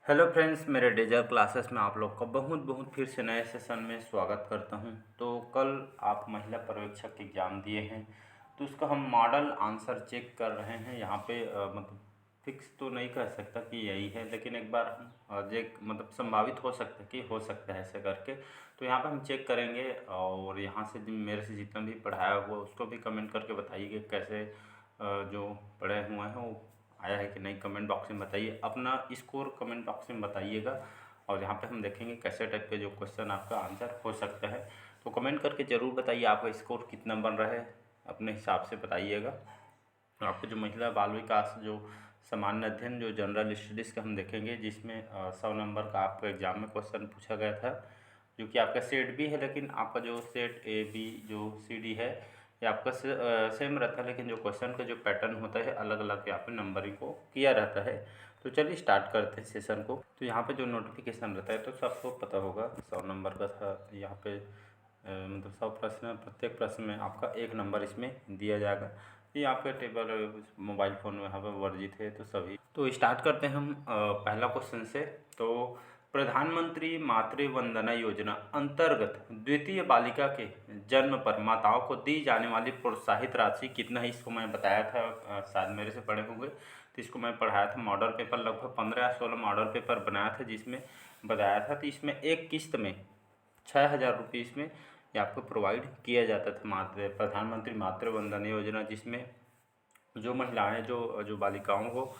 Hello friends, मेरे डेजर classes में आप लोग का बहुत बहुत फिर से नए सेशन में स्वागत करता हूं। तो कल आप महिला पर्यवेक्षक एग्ज़ाम दिए हैं, तो उसका हम मॉडल आंसर चेक कर रहे हैं। यहाँ पे मतलब फिक्स तो नहीं कह सकता कि यही है, लेकिन एक बार हम मतलब संभावित हो सकता है कि हो सकता है ऐसे करके। तो यहाँ पे हम चेक करेंगे, और यहाँ से मेरे से जितना भी पढ़ाया हुआ उसको भी कमेंट करके बताइए कैसे जो पढ़े हुए हैं वो आया है कि नहीं। कमेंट बॉक्स में बताइए, अपना स्कोर कमेंट बॉक्स में बताइएगा। और यहाँ पे हम देखेंगे कैसे टाइप के जो क्वेश्चन आपका आंसर हो सकता है। तो कमेंट करके ज़रूर बताइए आपका स्कोर कितना बन रहा है, अपने हिसाब से बताइएगा। आपको जो महिला बाल विकास जो सामान्य अध्ययन जो जनरल स्टडीज़ का हम देखेंगे, जिसमें 100 नंबर का आपका एग्जाम में क्वेश्चन पूछा गया था, जो कि आपका सेट भी है। लेकिन आपका जो सेट ए बी जो सी डी है ये आपका सेम रहता है, लेकिन जो क्वेश्चन का जो पैटर्न होता है अलग अलग यहाँ पे नंबरिंग को किया रहता है। तो चलिए स्टार्ट करते हैं सेशन को। तो यहाँ पे जो नोटिफिकेशन रहता है तो सबको पता होगा 100 नंबर का था। यहाँ पे मतलब 100 प्रश्न, प्रत्येक प्रश्न में आपका 1 नंबर इसमें दिया जाएगा। ये आपके टेबल मोबाइल फ़ोन में यहाँ पर वर्जित है, तो सभी। तो स्टार्ट करते हैं हम पहला क्वेश्चन से। तो प्रधानमंत्री मातृ वंदना योजना अंतर्गत द्वितीय बालिका के जन्म पर माताओं को दी जाने वाली प्रोत्साहित राशि कितना है, इसको मैं बताया था, शायद मेरे से पढ़े होंगे। तो इसको मैं पढ़ाया था, मॉडल पेपर लगभग 15 या 16 मॉडल पेपर बनाया था, जिसमें बताया था। तो इसमें एक किस्त में 6,000 रुपये इसमें ये आपको प्रोवाइड किया जाता था, प्रधानमंत्री मातृ वंदना योजना, जिसमें जो महिलाएं जो बालिकाओं को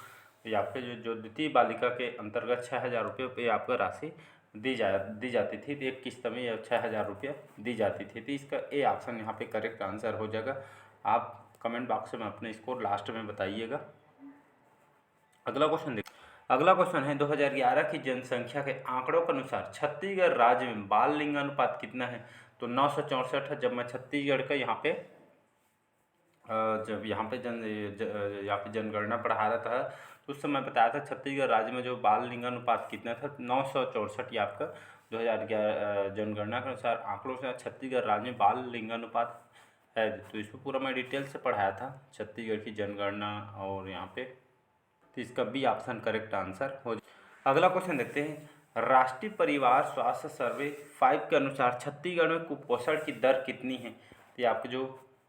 ये आपके जो द्वितीय बालिका के अंतर्गत 6,000 रुपये पे आपका राशि दी जाती थी। तो एक किस्त में यह 6,000 रुपये दी जाती थी। तो इसका ए ऑप्शन यहाँ पे करेक्ट आंसर हो जाएगा। आप कमेंट बॉक्स में अपने स्कोर लास्ट में बताइएगा। अगला क्वेश्चन है 2011 की जनसंख्या के आंकड़ों के अनुसार छत्तीसगढ़ राज्य में बाल लिंगानुपात कितना है। तो 964 है। जब मैं छत्तीसगढ़ का यहाँ पे जब यहाँ पे जनगणना पढ़ा रहा था, तो उस समय बताया था छत्तीसगढ़ राज्य में जो बाल लिंगानुपात कितना था, 964। ये आपका 2011 जनगणना के अनुसार आंकड़ों से छत्तीसगढ़ राज्य में बाल लिंगानुपात है। तो इसको पूरा मैं डिटेल से पढ़ाया था, छत्तीसगढ़ की जनगणना। और यहाँ पे तो इसका बी ऑप्शन करेक्ट आंसर हो। अगला क्वेश्चन देखते हैं। राष्ट्रीय परिवार स्वास्थ्य सर्वे 5 के अनुसार छत्तीसगढ़ में कुपोषण की दर कितनी है। तो ये आपके जो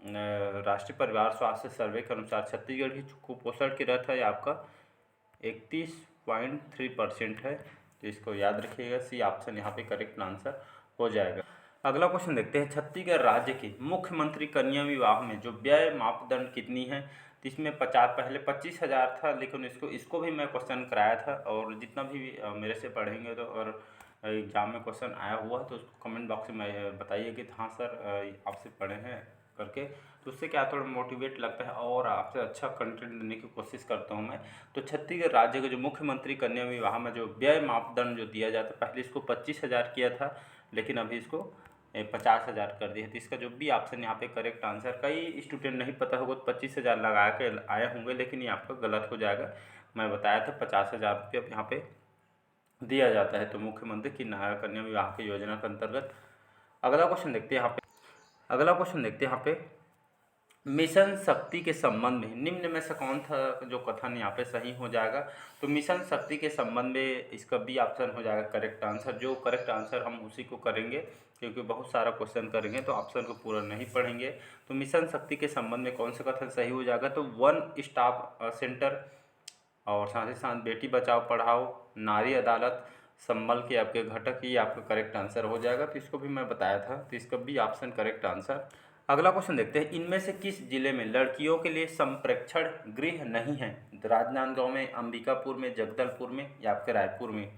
राष्ट्रीय परिवार स्वास्थ्य सर्वे के अनुसार छत्तीसगढ़ की कुपोषण की दर है आपका 31.3% है। तो इसको याद रखिएगा, सी ऑप्शन यहाँ पे करेक्ट आंसर हो जाएगा। अगला क्वेश्चन देखते हैं। छत्तीसगढ़ राज्य के मुख्यमंत्री कन्या विवाह में जो व्यय मापदंड कितनी है। तो इसमें 50 पहले 25,000 था, लेकिन इसको भी मैं क्वेश्चन कराया था। और जितना भी मेरे से पढ़ेंगे, तो अगर एग्जाम में क्वेश्चन आया हुआ है तो उसको कमेंट बॉक्स में बताइए कि हाँ सर आपसे पढ़े हैं करके। तो उससे क्या थोड़ा मोटिवेट लगता है और आपसे अच्छा कंटेंट देने की कोशिश करता हूँ मैं। तो छत्तीसगढ़ राज्य के जो मुख्यमंत्री कन्या विवाह में जो व्यय मापदंड जो दिया जाता है, पहले इसको 25,000 किया था, लेकिन अभी इसको 50,000 कर दिया। तो इसका जो भी ऑप्शन यहाँ पे करेक्ट आंसर, कई स्टूडेंट नहीं पता होगा तो 25,000 लगा के आए होंगे, लेकिन ये आपका गलत हो जाएगा। मैं बताया था 50,000 रुपये अब यहाँ पे दिया जाता है, तो मुख्यमंत्री की कन्या विवाह की योजना के अंतर्गत। अगला क्वेश्चन देखते हैं यहाँ पे मिशन शक्ति के संबंध में निम्न में से कौन था जो कथन यहाँ पे सही हो जाएगा। तो मिशन शक्ति के संबंध में इसका बी ऑप्शन हो जाएगा करेक्ट आंसर। जो करेक्ट आंसर हम उसी को करेंगे, क्योंकि बहुत सारा क्वेश्चन करेंगे तो ऑप्शन को पूरा नहीं पढ़ेंगे। तो मिशन शक्ति के संबंध में कौन सा कथन सही हो जाएगा। तो 1 स्टॉप सेंटर, और साथ ही साथ बेटी बचाओ पढ़ाओ, नारी अदालत, संबल के आपके घटक, ये आपका करेक्ट आंसर हो जाएगा। तो इसको भी मैं बताया था, तो इसका भी ऑप्शन करेक्ट आंसर। अगला क्वेश्चन देखते हैं। इनमें से किस जिले में लड़कियों के लिए संप्रेक्षण गृह नहीं है। राजनांदगांव में, अंबिकापुर में, जगदलपुर में या आपके रायपुर में।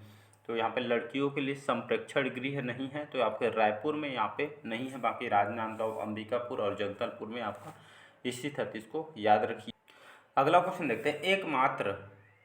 तो यहाँ पे लड़कियों के लिए संप्रेक्षण गृह नहीं है, तो आपके रायपुर में यहाँ पे नहीं है, बाकी राजनांदगांव, अंबिकापुर और जगदलपुर में आपका स्थित है। तो इसको याद रखिए। अगला क्वेश्चन देखते हैं।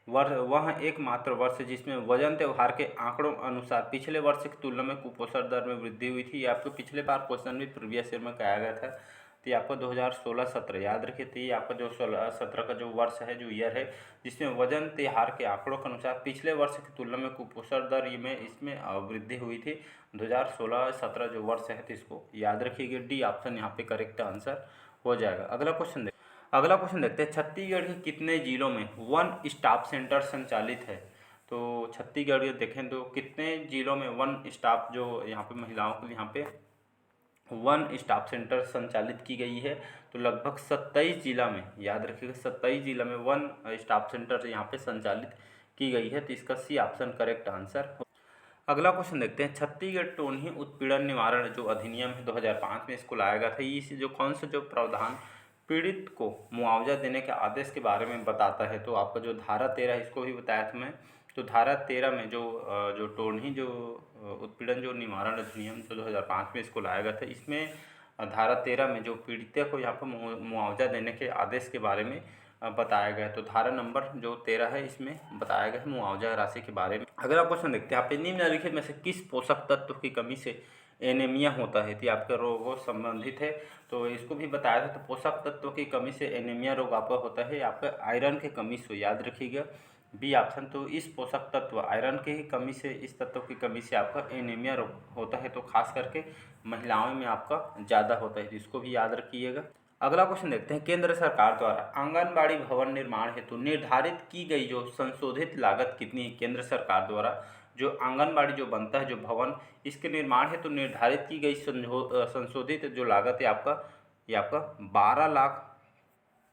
एकमात्र वर्ष जिसमें वजन त्यौहार के आंकड़ों अनुसार पिछले वर्ष की तुलना में कुपोषण दर में वृद्धि हुई थी। ये आपको पिछले बार क्वेश्चन भी प्रीवियस ईयर में कराया गया था। तो ये आपका 2016-17 याद रखिए। तो ये आपका जो 16-17 का जो वर्ष है, जो ईयर है, जिसमें वजन त्यौहार के आंकड़ों के अनुसार पिछले वर्ष की तुलना में कुपोषण दर इसमें वृद्धि हुई थी। 2016-17 जो वर्ष है, तो इसको याद रखिएगा। डी ऑप्शन यहाँ पे करेक्ट आंसर हो जाएगा। अगला क्वेश्चन देखते हैं। छत्तीसगढ़ के कितने जिलों में 1 स्टॉप सेंटर संचालित है। तो छत्तीसगढ़ के देखें तो कितने जिलों में वन स्टॉप जो यहाँ पे महिलाओं के लिए यहाँ पे वन स्टॉप सेंटर संचालित की गई है। तो लगभग 27 जिला में, याद रखिएगा 27 जिला में वन स्टॉप सेंटर यहाँ पे संचालित की गई है। तो इसका सी ऑप्शन करेक्ट आंसर। अगला क्वेश्चन देखते हैं, छत्तीसगढ़ टोनही उत्पीड़न निवारण जो अधिनियम है 2005 में इसको लाया गया था, इस जो कौन सा जो प्रावधान पीड़ित को मुआवजा देने के आदेश के बारे में बताता है। तो आपका जो धारा 13 इसको भी बताया था मैं। तो धारा 13 में जो टोनही जो उत्पीड़न जो निवारण अधिनियम जो 2005 में इसको लाया गया था, इसमें धारा 13 में जो पीड़िता को यहाँ पर मुआवजा देने के आदेश के बारे में बताया गया है। तो धारा नंबर जो 13 है इसमें बताया गया है मुआवजा राशि के बारे में। अगला क्वेश्चन देखते हैं, यहाँ पे निम्नलिखित में से किस पोषक तत्व की कमी से एनीमिया होता है। तो आपके रोगों संबंधित है, तो इसको भी बताया था। तो पोषक तत्व की कमी से एनीमिया रोग आपका होता है, आपका आयरन की कमी से, याद रखिएगा बी ऑप्शन। तो इस पोषक तत्व आयरन की ही कमी से, इस तत्व की कमी से आपका एनीमिया रोग होता है। तो खास करके महिलाओं में आपका ज़्यादा होता है, तो इसको भी याद रखिएगा। अगला क्वेश्चन देखते हैं, केंद्र सरकार द्वारा आंगनबाड़ी भवन निर्माण हेतु निर्धारित की गई जो संशोधित लागत कितनी है। केंद्र सरकार द्वारा जो आंगनबाड़ी जो बनता है जो भवन, इसके निर्माण हेतु निर्धारित की गई संशोधित जो लागत है ये आपका 12 लाख,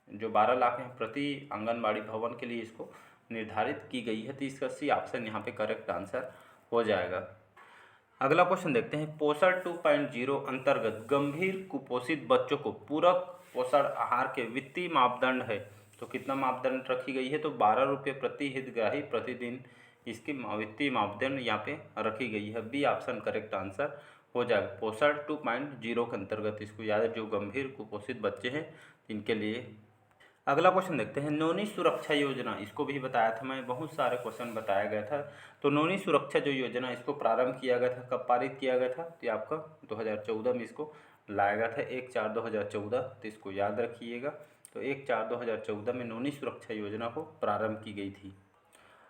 जो 12 लाख है प्रति आंगनबाड़ी भवन के लिए इसको निर्धारित की गई है। तो इसका सी ऑप्शन यहाँ पे करेक्ट आंसर हो जाएगा। अगला क्वेश्चन देखते हैं, पोषण 2.0 अंतर्गत गंभीर कुपोषित बच्चों को पूरक पोषण आहार के वित्तीय मापदंड है। तो कितना मापदंड रखी गई है, तो 12 रुपये प्रति हितग्राही प्रतिदिन इसकी वित्तीय मापदंड यहाँ पे रखी गई है। बी ऑप्शन करेक्ट आंसर हो जाएगा। पोषण 2.0 के अंतर्गत इसको याद है, जो गंभीर कुपोषित बच्चे हैं इनके लिए। अगला क्वेश्चन देखते हैं, नौनी सुरक्षा योजना, इसको भी बताया था मैं, बहुत सारे क्वेश्चन बताया गया था। तो नौनी सुरक्षा जो योजना इसको प्रारंभ किया गया था, कब पारित किया गया था, तो आपका 2014 में इसको लाया गया था, 1/4/2014। तो इसको याद रखिएगा। तो 1/4/2014 में नौनी सुरक्षा योजना को प्रारंभ की गई थी।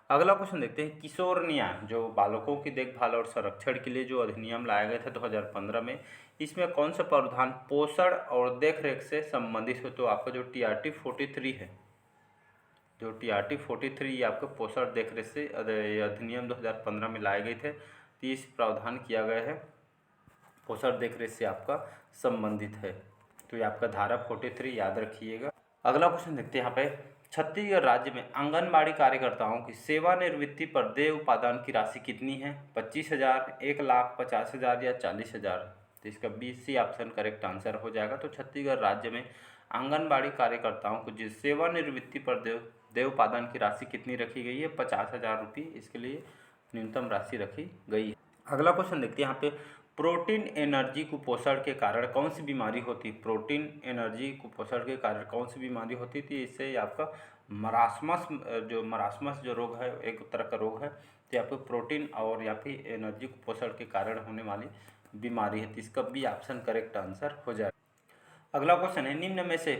अगला क्वेश्चन देखते हैं, किशोर न्याय जो बालकों की देखभाल और संरक्षण के लिए जो अधिनियम लाया गया था 2015 में, इसमें कौन सा प्रावधान पोषण और देखरेख से संबंधित हो। तो आपका जो TRT 43 है, जो TRT 43 ये आपका पोषण देखरेख से अधिनियम 2015 में लाए गए थे। 30 प्रावधान किया गया है पोषण देखरेख से आपका संबंधित है। तो ये आपका धारा 43 याद रखिएगा। अगला क्वेश्चन देखते हैं यहाँ पे, छत्तीसगढ़ राज्य में आंगनबाड़ी कार्यकर्ताओं की सेवानिवृत्ति पर देय उपादान की राशि कितनी है। 25,000, 1,00,000, 50,000 या 40,000। तो इसका BC ऑप्शन करेक्ट आंसर हो जाएगा। तो छत्तीसगढ़ राज्य में आंगनबाड़ी कार्यकर्ताओं को जिस सेवानिवृत्ति पर देय उपादान की राशि कितनी रखी गई है, 50,000 रुपये इसके लिए न्यूनतम राशि रखी गई है। अगला क्वेश्चन देखते हैं यहाँ पे, प्रोटीन एनर्जी कुपोषण के कारण कौन सी बीमारी होती है। प्रोटीन एनर्जी कुपोषण के कारण कौन सी बीमारी होती थी, इससे आपका मरासमस जो रोग है, एक तरह का रोग है। तो आपको प्रोटीन और या फिर एनर्जी कुपोषण के कारण होने वाली बीमारी है। तो इसका बी ऑप्शन करेक्ट आंसर हो जाएगा। अगला क्वेश्चन है, निम्न में से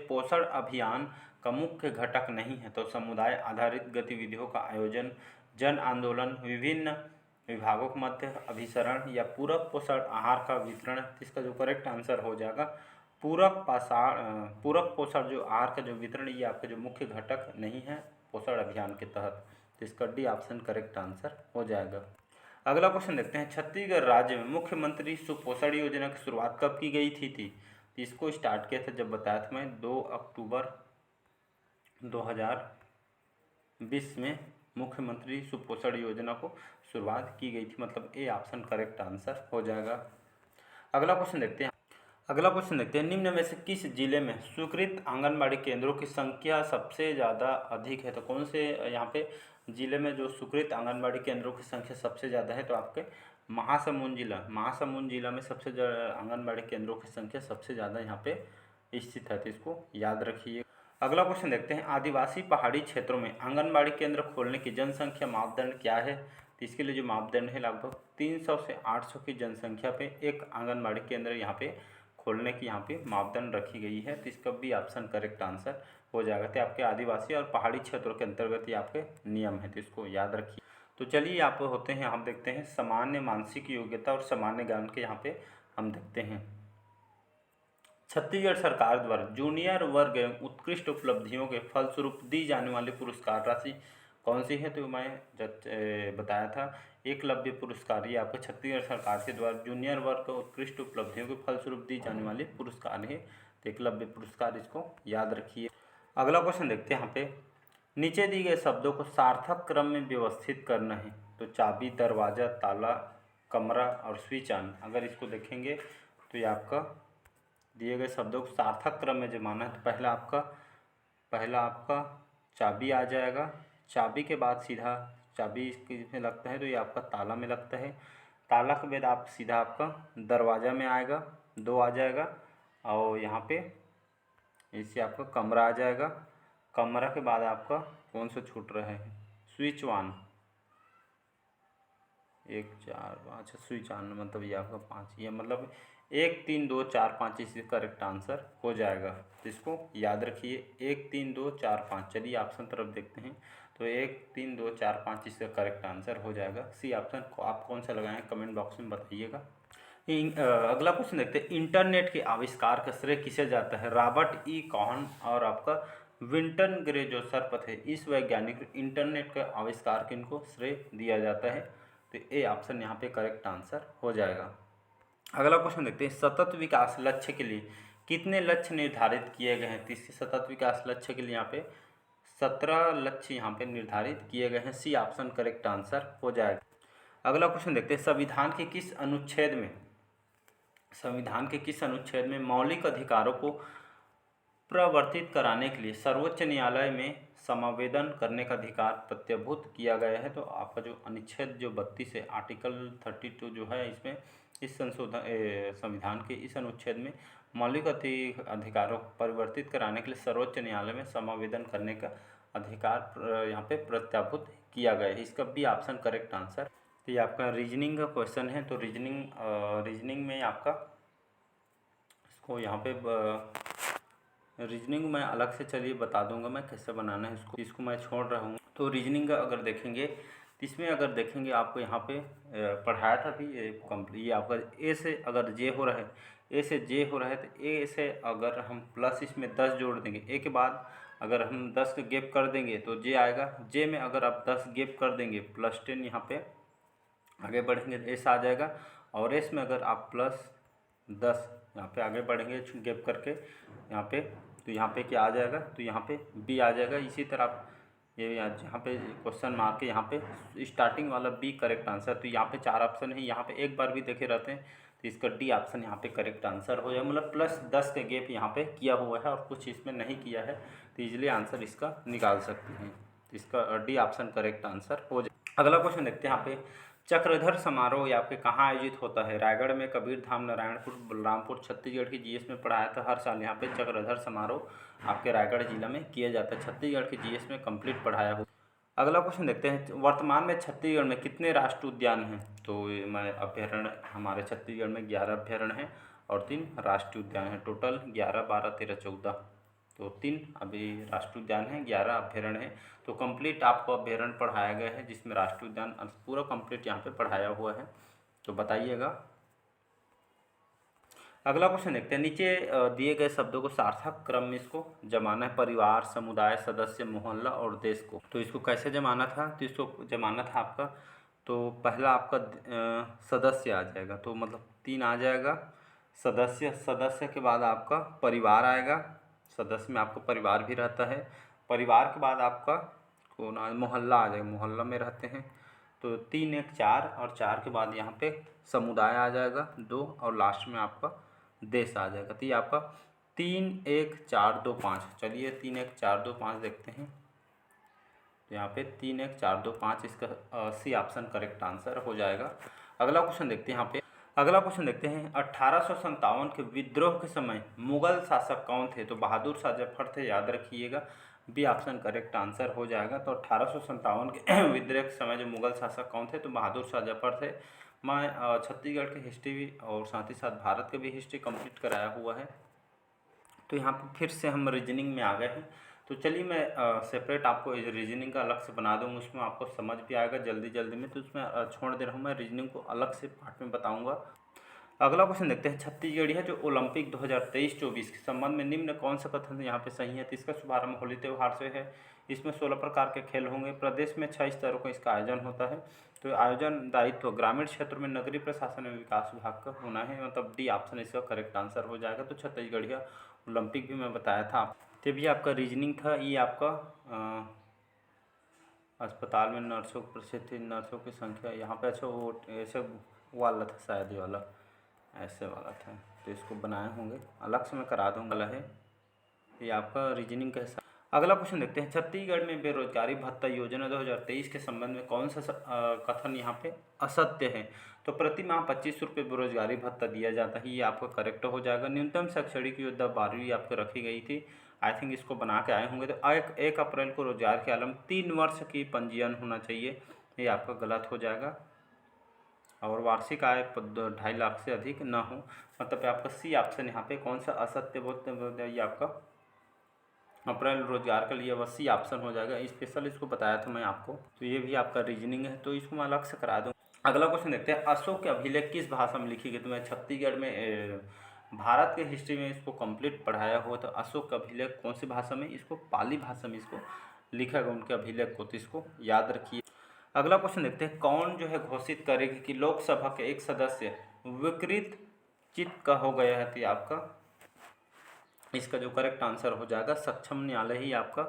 पोषण अभियान का मुख्य घटक नहीं है। तो समुदाय आधारित गतिविधियों का आयोजन, जन आंदोलन, विभिन्न विभागों के मध्य अभिसरण या पूरक पोषण आहार का वितरण। इसका जो करेक्ट आंसर हो जाएगा पूरक पोषण जो आहार का जो वितरण, ये आपका जो मुख्य घटक नहीं है पोषण अभियान के तहत। तो इसका डी ऑप्शन करेक्ट आंसर हो जाएगा। अगला क्वेश्चन देखते हैं, छत्तीसगढ़ राज्य में मुख्यमंत्री सुपोषण योजना की शुरुआत कब की गई थी। तो इसको स्टार्ट किया था, जब बताया था मैं, 2 अक्टूबर 2020 में मुख्यमंत्री सुपोषण योजना को शुरुआत की गई थी। मतलब ए ऑप्शन करेक्ट आंसर हो जाएगा। अगला क्वेश्चन देखते हैं, निम्न में से किस जिले में स्वीकृत आंगनबाड़ी केंद्रों की संख्या सबसे ज़्यादा अधिक है। तो कौन से यहाँ पे जिले में जो स्वीकृत आंगनबाड़ी केंद्रों की संख्या सबसे ज़्यादा है। तो आपके महासमुंद जिला में सबसे ज़्यादा आंगनबाड़ी केंद्रों की संख्या सबसे ज़्यादा यहाँ पे स्थित है। तो इसको याद रखिए। अगला क्वेश्चन देखते हैं, आदिवासी पहाड़ी क्षेत्रों में आंगनबाड़ी केंद्र खोलने की जनसंख्या मापदंड क्या है। तो इसके लिए जो मापदंड है, लगभग 300 से 800 की जनसंख्या पे एक आंगनबाड़ी केंद्र यहाँ पे खोलने की यहाँ पे मापदंड रखी गई है। तो इसका भी ऑप्शन करेक्ट आंसर हो जाएगा। तो आपके आदिवासी और पहाड़ी क्षेत्रों के अंतर्गत ये आपके नियम है, तो इसको याद रखिए। तो चलिए आप होते हैं, हम देखते हैं सामान्य मानसिक योग्यता और सामान्य ज्ञान के यहाँ पे हम देखते हैं। छत्तीसगढ़ सरकार द्वारा जूनियर वर्ग एवं उत्कृष्ट उपलब्धियों के फलस्वरूप दी जाने वाली पुरस्कार राशि कौन सी है, तो मैं बताया था एकलव्य पुरस्कार। ये आपका छत्तीसगढ़ सरकार के द्वारा जूनियर वर्ग को उत्कृष्ट उपलब्धियों के फलस्वरूप दी जाने वाली पुरस्कार है, तो एकलव्य पुरस्कार, इसको याद रखिए। अगला क्वेश्चन देखते हैं यहाँ पे, नीचे दिए गए शब्दों को सार्थक क्रम में व्यवस्थित करना है। तो चाबी, दरवाज़ा, ताला, कमरा और स्विच ऑन, अगर इसको देखेंगे तो ये आपका दिए गए शब्दों को सार्थक क्रम में जमाना है। तो पहला आपका चाबी आ जाएगा, चाबी के बाद सीधा चाबी इसमें लगता है तो ये आपका ताला में लगता है, ताला के बाद आप सीधा आपका दरवाज़ा में आएगा, 2 आ जाएगा, और यहाँ पे इससे आपका कमरा आ जाएगा, कमरा के बाद आपका कौन सा छूट रहा है, स्विच ऑन, 1 4 5, स्विच ऑन मतलब ये आपका 5, ये मतलब 1 3 2 4 5 इसका करेक्ट आंसर हो जाएगा। तो इसको याद रखिए, 1 3 2 4 5। चलिए ऑप्शन तरफ देखते हैं, तो 1 3 2 4 5 इसका करेक्ट आंसर हो जाएगा। सी ऑप्शन को आप कौन सा लगाएं कमेंट बॉक्स में बताइएगा। अगला क्वेश्चन देखते हैं, इंटरनेट के आविष्कार का श्रेय किसे जाता है। रॉबर्ट ई कॉहन और आपका विंटन ग्रे जो सरपथ है, इस वैज्ञानिक इंटरनेट का आविष्कार किनको श्रेय दिया जाता है, तो ए ऑप्शन यहाँ पे करेक्ट आंसर हो जाएगा। अगला क्वेश्चन देखते हैं, सतत विकास लक्ष्य के लिए कितने लक्ष्य निर्धारित किए गए हैं। तो इसके सतत विकास लक्ष्य के लिए यहाँ पे 17 लक्ष्य यहाँ पे निर्धारित किए गए हैं। सी ऑप्शन करेक्ट आंसर हो जाएगा। अगला क्वेश्चन देखते हैं, संविधान के किस अनुच्छेद में मौलिक अधिकारों को प्रवर्तित कराने के लिए सर्वोच्च न्यायालय में समावेदन करने का अधिकार प्रत्यभूत किया गया है। तो आपका जो अनुच्छेद जो 32 है, आर्टिकल 32 जो है, इसमें इस संविधान के इस अनुच्छेद में मौलिक अधिकारों को परिवर्तित कराने के लिए सर्वोच्च न्यायालय में समावेदन करने का अधिकार यहाँ पे प्रत्याभूत किया गया है। इसका बी ऑप्शन करेक्ट आंसर। तो ये आपका रीजनिंग का क्वेश्चन है, तो रीजनिंग में आपका इसको यहाँ पे रीजनिंग मैं अलग से चलिए बता दूंगा मैं कैसे बनाना है इसको मैं छोड़ रहा हूँ। तो रीजनिंग का अगर देखेंगे तो इसमें अगर देखेंगे आपको यहाँ पे पढ़ाया था भी ये आपका ए से अगर जे हो रहा है, ए से जे हो रहा है, तो ए से अगर हम प्लस इसमें 10 जोड़ देंगे, ए के बाद अगर हम 10 का गैप कर देंगे तो जे आएगा, जे में अगर आप 10 गैप कर देंगे +10 यहाँ पे आगे बढ़ेंगे तो एस आ जाएगा, और एस में अगर आप +10 यहाँ पे आगे बढ़ेंगे गैप करके यहाँ पे, तो यहाँ पे क्या आ जाएगा, तो यहाँ पे बी आ जाएगा। इसी तरह आप ये यहाँ पे क्वेश्चन मार्क के यहाँ पे स्टार्टिंग वाला बी करेक्ट आंसर। तो यहाँ पे 4 ऑप्शन है, यहाँ पे एक बार भी देखे रहते हैं, तो इसका डी ऑप्शन यहाँ पे करेक्ट आंसर हो जाए, मतलब +10 के गैप यहाँ पे किया हुआ है और कुछ इसमें नहीं किया है, तो इजीली आंसर इसका निकाल सकते हैं। तो इसका डी ऑप्शन करेक्ट आंसर हो जाए। अगला क्वेश्चन देखते हैं यहाँ पे, चक्रधर समारोह यहाँ पे कहाँ आयोजित होता है। रायगढ़ में, कबीरधाम, नारायणपुर, बलरामपुर। छत्तीसगढ़ की जीएस में पढ़ाया था, हर साल यहाँ पे चक्रधर समारोह आपके रायगढ़ जिला में किया जाता है। छत्तीसगढ़ की जीएस में कंप्लीट पढ़ाया हुआ। अगला क्वेश्चन देखते हैं, वर्तमान में छत्तीसगढ़ में कितने राष्ट्रीय उद्यान हैं। तो मैं अभ्यारण्य हमारे छत्तीसगढ़ में 11 अभ्यारण्य हैं और 3 राष्ट्रीय उद्यान हैं। टोटल 11 12 13 14, तो 3 अभी राष्ट्रीय उद्यान हैं, 11 अभ्यारण्य हैं। तो कंप्लीट आपको अभ्यारण्य पढ़ाया गया है, जिसमें राष्ट्रीय उद्यान पूरा कंप्लीट यहाँ पे पढ़ाया हुआ है, तो बताइएगा। अगला क्वेश्चन देखते हैं, नीचे दिए गए शब्दों को सार्थक क्रम में इसको जमाना है। परिवार, समुदाय, सदस्य, मोहल्ला और देश को। तो इसको कैसे जमाना था, तो इसको जमाना था आपका, तो पहला आपका सदस्य आ जाएगा, तो मतलब 3 आ जाएगा सदस्य के बाद आपका परिवार आएगा, सदस्य में आपका परिवार भी रहता है। परिवार के बाद आपका कौन मोहल्ला आ जाएगा, मोहल्ला में रहते हैं, तो 3 1 4, और 4 के बाद यहाँ पे समुदाय आ जाएगा 2, और लास्ट में आपका देश आ जाएगा। तो ये आपका 3 1 4 2 5। चलिए 3 1 4 2 5 देखते हैं, तो यहाँ पे 3 1 4 2 5 इसका सी ऑप्शन करेक्ट आंसर हो जाएगा। अगला क्वेश्चन देखते हैं यहाँ पे, अगला क्वेश्चन देखते हैं, 1857 के विद्रोह के समय मुगल शासक कौन थे। तो बहादुर शाह जफर थे, याद रखिएगा, बी ऑप्शन करेक्ट आंसर हो जाएगा। तो 1857 के विद्रोह के समय जो मुगल शासक कौन थे, तो बहादुर शाह जफर थे। मैं छत्तीसगढ़ की हिस्ट्री भी और साथ ही साथ भारत की भी हिस्ट्री कंप्लीट कराया हुआ है। तो यहाँ पर फिर से हम रीजनिंग में आ गए हैं, तो चलिए मैं सेपरेट आपको रीजनिंग का अलग से बना दूँगा, उसमें आपको समझ भी आएगा जल्दी में। तो उसमें छोड़ दे रहा हूँ, मैं रीजनिंग को अलग से पार्ट में बताऊँगा। अगला क्वेश्चन देखते हैं, छत्तीसगढ़ है जो ओलंपिक 2023-24 के संबंध में निम्न कौन सा कथन यहाँ पे सही है। तो इसका शुभारंभ होली त्यौहार से है, इसमें 16 प्रकार के खेल होंगे। प्रदेश में 6 स्तरों का इसका आयोजन होता है। तो आयोजन दायित्व ग्रामीण क्षेत्रों में नगरीय प्रशासन एवं विकास विभाग का होना है, मतलब डी ऑप्शन इसका करेक्ट आंसर हो जाएगा। तो छत्तीसगढ़िया ओलंपिक भी मैं बताया था। तो भी आपका रीजनिंग था। ये आपका अस्पताल में नर्सों प्रसिद्ध थी, नर्सों की संख्या यहाँ पे। अच्छा वो ऐसे वाला था शायद, ये वाला ऐसे वाला था, तो इसको बनाए होंगे, अलग से मैं करा दूँगा है। ये आपका रीजनिंग का हिस्सा। अगला क्वेश्चन देखते हैं, छत्तीसगढ़ में बेरोजगारी भत्ता योजना 2023 के संबंध में कौन सा कथन यहाँ पे असत्य है। तो प्रति माह 25 रुपये बेरोजगारी भत्ता दिया जाता है, ये आपका करेक्ट हो जाएगा। न्यूनतम शैक्षणिक योग्यता 12वीं आपको रखी गई थी, आई थिंक इसको बना के आए होंगे। तो 1 अप्रैल को रोजगार के आलम 3 वर्ष की पंजीयन होना चाहिए, ये आपका गलत हो जाएगा। और वार्षिक आय 2.5 लाख से अधिक ना हो, मतलब आपका सी ऑप्शन यहाँ पे कौन सा असत्य बोलते, ये आपका अप्रैल रोजगार के लिए वह सी ऑप्शन हो जाएगा। स्पेशल इसको बताया था मैं आपको। तो ये भी आपका रीजनिंग है, तो इसको मैं अलग से करा दूँ। अगला क्वेश्चन देखते हैं, अशोक के अभिलेख किस भाषा में लिखी गई। तो मैं छत्तीसगढ़ में भारत के हिस्ट्री में इसको कंप्लीट पढ़ाया हुआ। तो अशोक का अभिलेख कौन सी भाषा में, इसको पाली भाषा में इसको लिखा गया उनके अभिलेख को, तो इसको याद रखिए। अगला क्वेश्चन देखते हैं, कौन जो है घोषित करेगी कि लोकसभा के एक सदस्य विकृत चित्त का हो गया है। तो आपका इसका जो करेक्ट आंसर हो जाएगा सक्षम न्यायालय ही आपका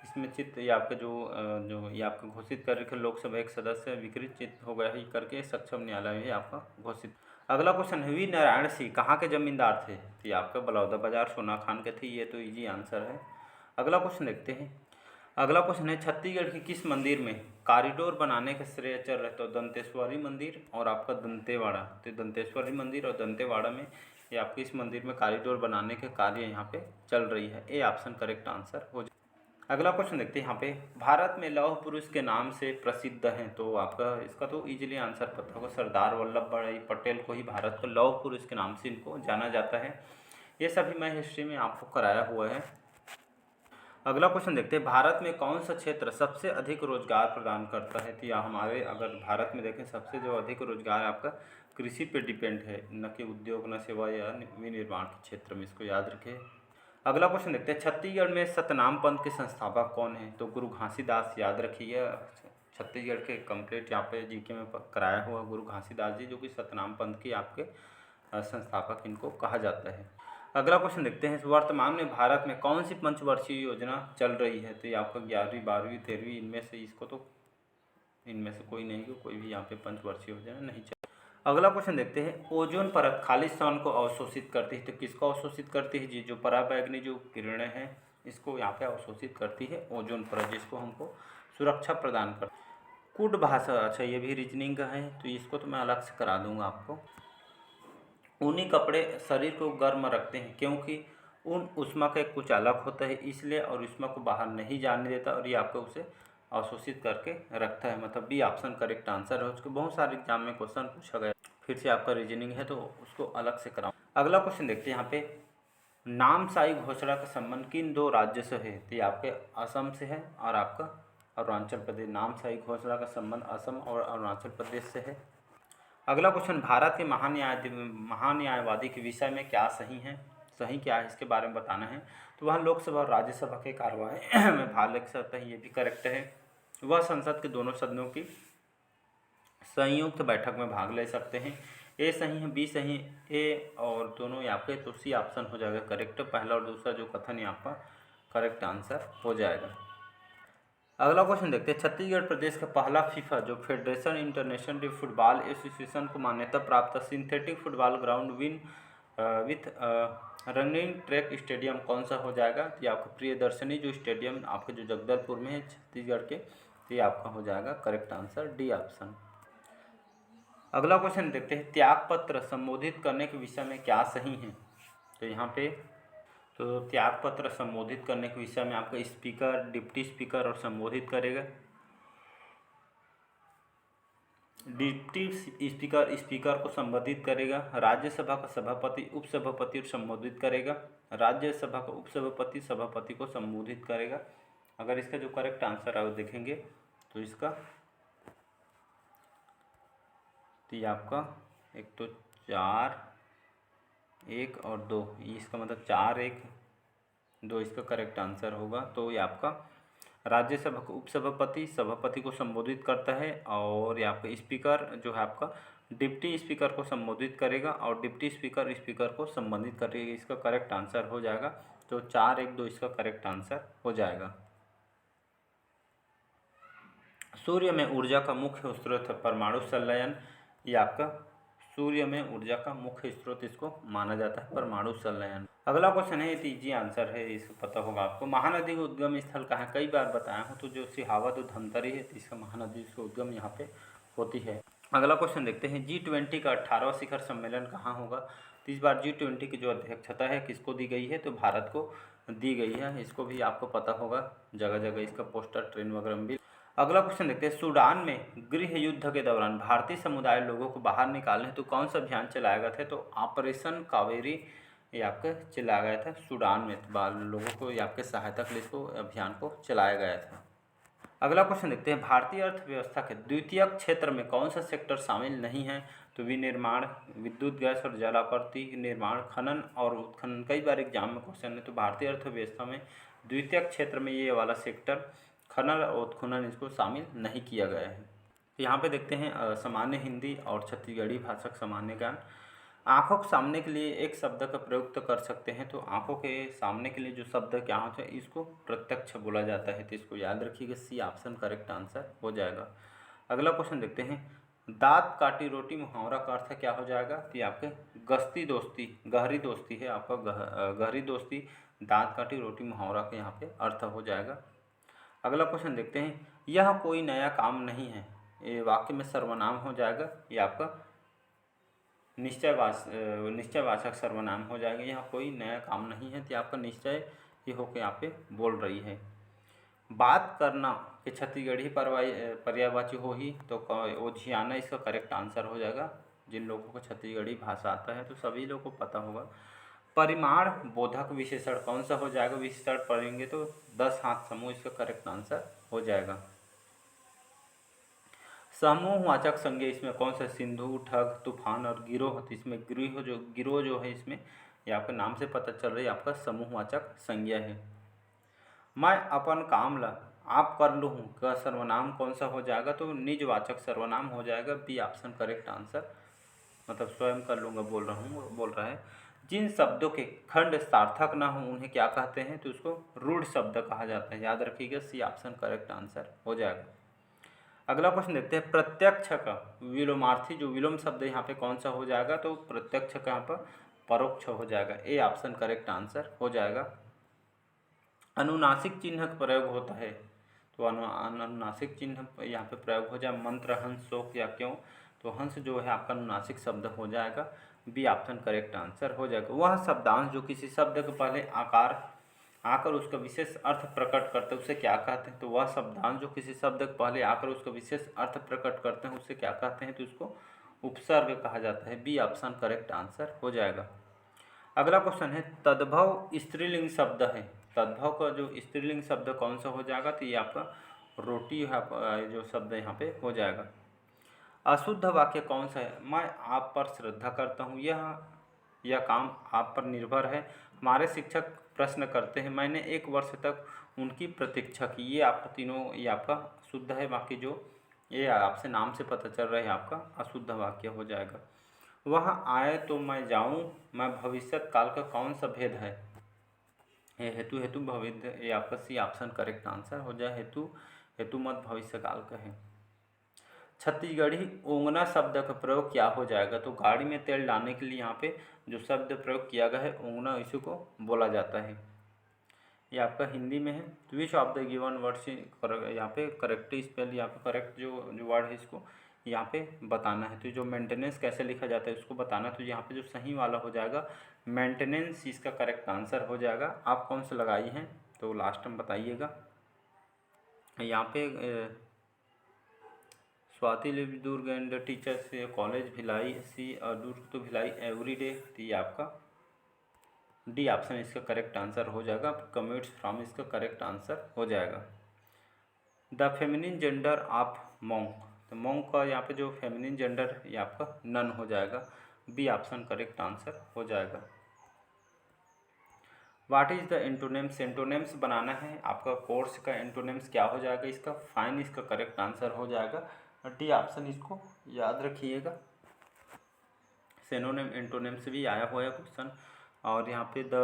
इसमें चित्त, ये आपका जो ये आपका घोषित कर रखे लोकसभा एक सदस्य विकृत चित्त हो गया है करके सक्षम न्यायालय ही आपका घोषित। अगला क्वेश्चन है, वी नारायण सिंह कहाँ के जमींदार थे। तो ये आपका बलौदा बाजार सोना खान के थे, ये तो इजी आंसर है। अगला क्वेश्चन देखते हैं, अगला क्वेश्चन है, छत्तीसगढ़ के किस मंदिर में कॉरिडोर बनाने का श्रेय चल रहा है। तो दंतेश्वरी मंदिर और आपका दंतेवाड़ा। तो दंतेश्वरी मंदिर और दंतेवाड़ा में ये आपके इस मंदिर में कॉरिडोर बनाने के कार्य यहाँ पे चल रही है, ए ऑप्शन करेक्ट आंसर हो जाए। अगला क्वेश्चन देखते हैं, यहाँ पे भारत में लौह पुरुष के नाम से प्रसिद्ध हैं। तो आपका इसका तो इजीली आंसर पता होगा, सरदार वल्लभ भाई पटेल को ही भारत का लौह पुरुष के नाम से इनको जाना जाता है। ये सभी मैं हिस्ट्री में आपको कराया हुआ है। अगला क्वेश्चन देखते हैं, भारत में कौन सा क्षेत्र सबसे अधिक रोजगार प्रदान करता है। तो या हमारे अगर भारत में देखें सबसे जो अधिक रोजगार आपका कृषि पे डिपेंड है, न कि उद्योग न सेवा या विनिर्माण के क्षेत्र में, इसको याद रखें। अगला क्वेश्चन देखते हैं, छत्तीसगढ़ में सतनाम पंथ के संस्थापक कौन है। तो गुरु घासीदास, याद रखिए छत्तीसगढ़ के कंप्लीट यहाँ पे जीके में कराया हुआ गुरु घासीदास जी, जो कि सतनाम पंथ के आपके संस्थापक इनको कहा जाता है। अगला क्वेश्चन देखते हैं, वर्तमान में भारत में कौन सी पंचवर्षीय योजना चल रही है। तो ये आपका 11वीं 12वीं 13वीं इनमें से, इसको तो इनमें से कोई नहीं, कोई भी यहाँ पे पंचवर्षीय योजना नहीं चल। अगला क्वेश्चन देखते हैं, ओजोन परत खालिस्तान को अवशोषित करती है। तो किसको अवशोषित करती है जी, जो पराबैंगनी जो किरणें हैं इसको यहाँ पे अवशोषित करती है ओजोन परत, जिसको हमको सुरक्षा प्रदान कर। कुड भाषा, अच्छा ये भी रीजनिंग का है, तो इसको तो मैं अलग से करा दूंगा आपको। ऊनी कपड़े शरीर को गर्म रखते हैं क्योंकि ऊन ऊष्मा का एक कुचालक होता है इसलिए, और ऊष्मा को बाहर नहीं जाने देता, और ये आपको उसे अवशोषित करके रखता है, मतलब बी ऑप्शन करेक्ट आंसर है। उसके बहुत सारे एग्जाम में क्वेश्चन पूछा गया, फिर से आपका रीजनिंग है तो उसको अलग से कराऊँ। अगला क्वेश्चन देखते हैं, यहाँ पे नामसाई घोषणा का संबंध किन 2 राज्य से है। तो ये आपके असम से है और आपका अरुणाचल प्रदेश। नामसाई घोषणा का संबंध असम और अरुणाचल प्रदेश से है। अगला क्वेश्चन, भारत के महान्यायवादी के विषय में क्या सही है, सही क्या है इसके बारे में बताना है। तो वह लोकसभा और राज्यसभा के कार्यवाही में भाग ले सकता है, ये भी करेक्ट है। वह संसद के दोनों सदनों की संयुक्त बैठक में भाग ले सकते हैं। ए सही है, बी सही है, ए और दोनों यहाँ पे, तो सी ऑप्शन हो जाएगा करेक्ट। पहला और दूसरा जो कथन यहाँ पर करेक्ट आंसर हो जाएगा। अगला क्वेश्चन देखते हैं, छत्तीसगढ़ प्रदेश का पहला फीफा जो फेडरेशन इंटरनेशनल फुटबॉल एसोसिएशन को मान्यता प्राप्त synthetic football ground with running track stadium कौन सा हो जाएगा। तो ये आपका प्रियदर्शनी जो स्टेडियम आपके जो जगदलपुर में है छत्तीसगढ़ के, तो ये आपका हो जाएगा करेक्ट आंसर डी ऑप्शन। अगला क्वेश्चन देखते हैं, त्यागपत्र संबोधित करने के विषय में क्या सही है। तो यहाँ पे तो त्यागपत्र संबोधित करने के विषय में आपका स्पीकर, डिप्टी स्पीकर और संबोधित करेगा। डिप्टी स्पीकर स्पीकर को संबोधित करेगा। राज्यसभा का सभापति उपसभापति को संबोधित करेगा। राज्यसभा का उपसभापति सभापति को संबोधित करेगा। अगर इसका जो करेक्ट आंसर आप देखेंगे तो इसका तो ये आपका एक तो 4 1 और 2, इसका मतलब 4 1 2 इसका करेक्ट आंसर होगा। तो ये आपका राज्यसभा का उपसभापति सभापति को संबोधित करता है, और यहाँ पे स्पीकर जो है आपका डिप्टी स्पीकर को संबोधित करेगा, और डिप्टी स्पीकर स्पीकर को संबोधित करेगा। इसका करेक्ट आंसर हो जाएगा, तो 4-1-2 इसका करेक्ट आंसर हो जाएगा। सूर्य में ऊर्जा का मुख्य स्रोत है परमाणु संलयन। ये आपका सूर्य में ऊर्जा का मुख्य स्रोत इसको माना जाता है परमाणु संलयन। अगला क्वेश्चन है, ये तो इजी आंसर है, इसको पता होगा आपको। महानदी का उद्गम स्थल कहाँ है? कई बार बताया हूँ, तो जो सिहावत धमतरी है, तो इसका महानदी का उद्गम यहाँ पे होती है। अगला क्वेश्चन देखते हैं, G20 का 18वां शिखर सम्मेलन कहाँ होगा? तो इस बार G20 की जो अध्यक्षता है किसको दी गई है? तो भारत को दी गई है। इसको भी आपको पता होगा, जगह जगह इसका पोस्टर ट्रेन वगैरह में भी। अगला क्वेश्चन देखते हैं, सूडान में गृह युद्ध के दौरान भारतीय समुदाय लोगों को बाहर निकालने तो कौन सा अभियान चलाया गया था? तो ऑपरेशन कावेरी ये आपका चलाया गया था सूडान में, लोगों को आपके सहायता के लिए इसको अभियान को चलाया गया था। अगला क्वेश्चन देखते हैं, भारतीय अर्थव्यवस्था के द्वितीयक क्षेत्र में कौन सा सेक्टर शामिल नहीं है? तो विनिर्माण, विद्युत, गैस और जल आपूर्ति, निर्माण, खनन और उत्खनन। कई बार एग्जाम में क्वेश्चन है, तो भारतीय अर्थव्यवस्था में द्वितीयक क्षेत्र में ये वाला सेक्टर खनन और उत्खनन इसको शामिल नहीं किया गया है। यहाँ पे देखते हैं सामान्य हिंदी और छत्तीसगढ़ी भाषा का सामान्य ज्ञान। आँखों के सामने के लिए एक शब्द का प्रयोग तो कर सकते हैं, तो आँखों के सामने के लिए जो शब्द क्या होता है इसको प्रत्यक्ष बोला जाता है, तो इसको याद रखिएगा, सी ऑप्शन करेक्ट आंसर हो जाएगा। अगला क्वेश्चन देखते हैं, दांत काटी रोटी मुहावरा का अर्थ क्या हो जाएगा? तो आपके गस्ती दोस्ती, गहरी दोस्ती है आपका, गहरी दोस्ती दांत काटी रोटी मुहावरा का यहाँ पे अर्थ हो जाएगा। अगला क्वेश्चन देखते हैं, यह कोई नया काम नहीं है, ये वाक्य में सर्वनाम हो जाएगा, ये आपका निश्चयवाचक सर्वनाम हो जाएगा। यहाँ कोई नया काम नहीं है, तो आपका निश्चय ये होकर यहाँ पे बोल रही है। बात करना कि छत्तीसगढ़ी पर्यायवाची हो ही, तो ओझियाना इसका करेक्ट आंसर हो जाएगा। जिन लोगों को छत्तीसगढ़ी भाषा आता है तो सभी लोगों को पता होगा। परिमाण बोधक विशेषण कौन सा हो जाएगा? विशेषण पढ़ेंगे तो 10 हाथ समूह इसका करेक्ट आंसर हो जाएगा। समूहवाचक संज्ञा इसमें कौन सा? सिंधु, ठग, तूफान और गिरोह। तो इसमें गिरोह जो है इसमें ये आपके नाम से पता चल रहा है आपका समूहवाचक संज्ञा है। मैं अपन काम ला आप कर लूँ का सर्वनाम कौन सा हो जाएगा? तो निजवाचक सर्वनाम हो जाएगा, बी ऑप्शन करेक्ट आंसर, मतलब स्वयं कर लूँगा बोल रहा है। जिन शब्दों के खंड सार्थक ना हो उन्हें क्या कहते हैं? तो उसको रूढ़ शब्द कहा जाता है, याद रखिएगा, सी ऑप्शन करेक्ट आंसर हो जाएगा। अगला क्वेश्चन देखते हैं, प्रत्यक्ष का विलोमार्थी जो विलोम शब्द यहाँ पे कौन सा हो जाएगा? तो प्रत्यक्ष का यहाँ पर परोक्ष हो जाएगा, ए ऑप्शन करेक्ट आंसर हो जाएगा। अनुनासिक चिन्ह का प्रयोग होता है, तो अनुनासिक चिन्ह यहाँ पे प्रयोग हो जाए, मंत्र, हंस, शोक या क्यों? तो हंस जो है आपका अनुनासिक शब्द हो जाएगा, बी ऑप्शन करेक्ट आंसर हो जाएगा। वह शब्दांश जो किसी शब्द के पहले आकर उसका विशेष अर्थ प्रकट करते हैं उसे क्या कहते हैं? तो वह शब्दांश जो किसी शब्द के पहले आकर उसका विशेष अर्थ प्रकट करते हैं उसे क्या कहते हैं? तो उसको उपसर्ग कहा जाता है, बी ऑप्शन करेक्ट आंसर हो जाएगा। अगला क्वेश्चन है, तद्भव स्त्रीलिंग शब्द है, तद्भव का जो स्त्रीलिंग शब्द कौन सा हो जाएगा? तो ये आपका रोटी है जो शब्द यहाँ पे हो जाएगा। अशुद्ध वाक्य कौन सा है? मैं आप पर श्रद्धा करता हूँ, यह काम आप पर निर्भर है। हमारे शिक्षक प्रश्न करते हैं, मैंने 1 वर्ष तक उनकी प्रतीक्षा की। ये आपका तीनों ये आपका शुद्ध है वाक्य, जो ये आपसे नाम से पता चल रहा है आपका अशुद्ध वाक्य हो जाएगा। वह आए तो मैं जाऊं, मैं भविष्यत काल का कौन सा भेद है? ये हेतु भविष्य, ये आपका सी ऑप्शन करेक्ट आंसर हो जाए, हेतु मत भविष्य काल का है। छत्तीसगढ़ी ओंगना शब्द का प्रयोग क्या हो जाएगा? तो गाड़ी में तेल डालने के लिए यहाँ पे जो शब्द प्रयोग किया गया है ओंगना, इसी को बोला जाता है। ये आपका हिंदी में है। तो विच ऑफ द गिवन वर्ड्स यहाँ पे करेक्ट स्पेल, यहाँ पे करेक्ट जो वर्ड है इसको यहाँ पे बताना है। तो जो मेंटेनेंस कैसे लिखा जाता है उसको बताना है। तो यहाँ पे जो सही वाला हो जाएगा मेंटेनेंस, इसका करेक्ट आंसर हो जाएगा। आप कौन सा लगाई हैं तो लास्ट में बताइएगा। यहाँ पे Swati live Durg and teachers college Bhilai सी दुर्ग तो भिलाई एवरी डे, तो ये आपका डी ऑप्शन इसका करेक्ट आंसर हो जाएगा। कम्यूट्स फ्रॉम इसका करेक्ट आंसर हो जाएगा। The feminine gender of monk, तो मॉन्क का यहाँ पे जो फेमिनिन जेंडर ये आपका नन हो जाएगा, बी ऑप्शन करेक्ट आंसर हो जाएगा। What is the antonyms, antonyms बनाना है आपका कोर्स का एंटोनिम्स क्या हो जाएगा इसका, फाइन इसका करेक्ट आंसर हो जाएगा डी ऑप्शन, इसको याद रखिएगा। सिनोनिम एंटोनिम से भी आया हुआ है क्वेश्चन। और यहाँ पे द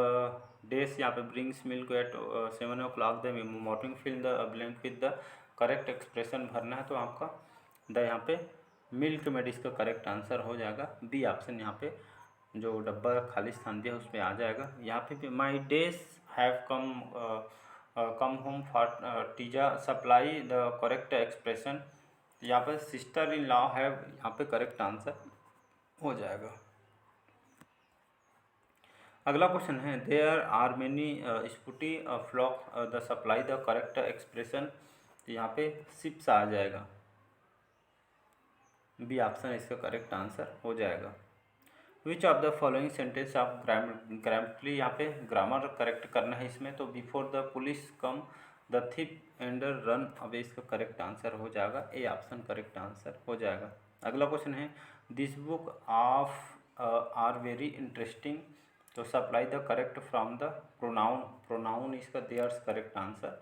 डेस, यहाँ पे brings milk at 7 o'clock the morning fill the blank with the correct expression भरना है, तो आपका द यहाँ पे मिल्क मेड इसका करेक्ट आंसर हो जाएगा बी ऑप्शन। यहाँ पे जो डब्बा खाली स्थान दिया उसमें आ जाएगा। यहाँ पे my days have come home for टीजा सप्लाई द करेक्ट एक्सप्रेशन, यहाँ पे सिस्टर इन लॉ हैव, यहाँ पे करेक्ट आंसर हो जाएगा। अगला क्वेश्चन है देयर आर मेनी स्कूटी flock the supply the correct expression, तो यहाँ पे शिप्स आ जाएगा, बी ऑप्शन इसका करेक्ट आंसर हो जाएगा। Which of the following sentence of grammatically, यहाँ पे ग्रामर करेक्ट करना है इसमें, तो before the police come the thief and run away, इसका करेक्ट आंसर हो जाएगा, ए ऑप्शन करेक्ट आंसर हो जाएगा। अगला क्वेश्चन है this book of are very interesting, तो supply the correct from the pronoun, pronoun इसका देयर्स करेक्ट आंसर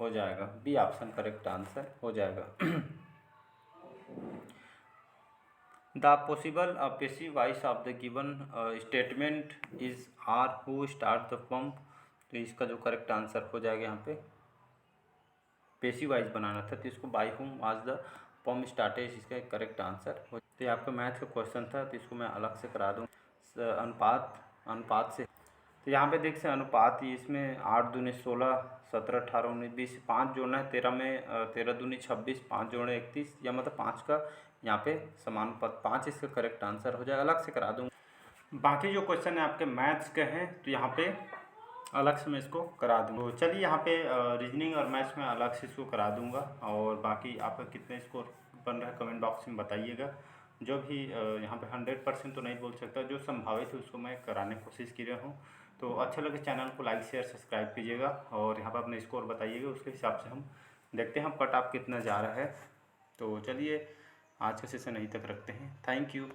हो जाएगा, बी ऑप्शन करेक्ट आंसर हो जाएगा। The possible passive voice of the given statement is are who start the pump, तो इसका जो correct answer हो जाएगा यहाँ पे पेसिव वॉइस बनाना था, तो इसको by whom was the pump started, इसका करेक्ट आंसर हो। तो ये आपका मैथ का क्वेश्चन था, तो इसको मैं अलग से करा दूँ अनुपात से। तो यहाँ पे देख से अनुपात, इसमें 8 दूनी 16, 17, 18, 19, 20, 5 जोड़ना है 13 में, 13 दूनी 26, 5 जोड़े 31, या मतलब 5 का यहाँ पे समानुपात 5, इसका करेक्ट आंसर हो जाएगा। अलग से करा दूँगा। बाकी जो क्वेश्चन है आपके मैथ्स के हैं, तो यहाँ पे अलग से मैं इसको करा दूँगा। तो चलिए यहाँ पे रीजनिंग और मैथ्स में अलग से इसको करा दूँगा, और बाकी आपका कितने स्कोर बन रहा है कमेंट बॉक्स में बताइएगा। जो भी यहाँ पे 100% तो नहीं बोल सकता, जो संभावित है उसको मैं कराने की कोशिश की रहा हूँ। तो अच्छा लगे चैनल को लाइक शेयर सब्सक्राइब कीजिएगा, और यहाँ पर अपने स्कोर बताइएगा, उसके हिसाब से हम देखते हैं हम कट ऑफ कितना जा रहा है। तो चलिए आज का सेशन यहीं तक रखते हैं। Thank you.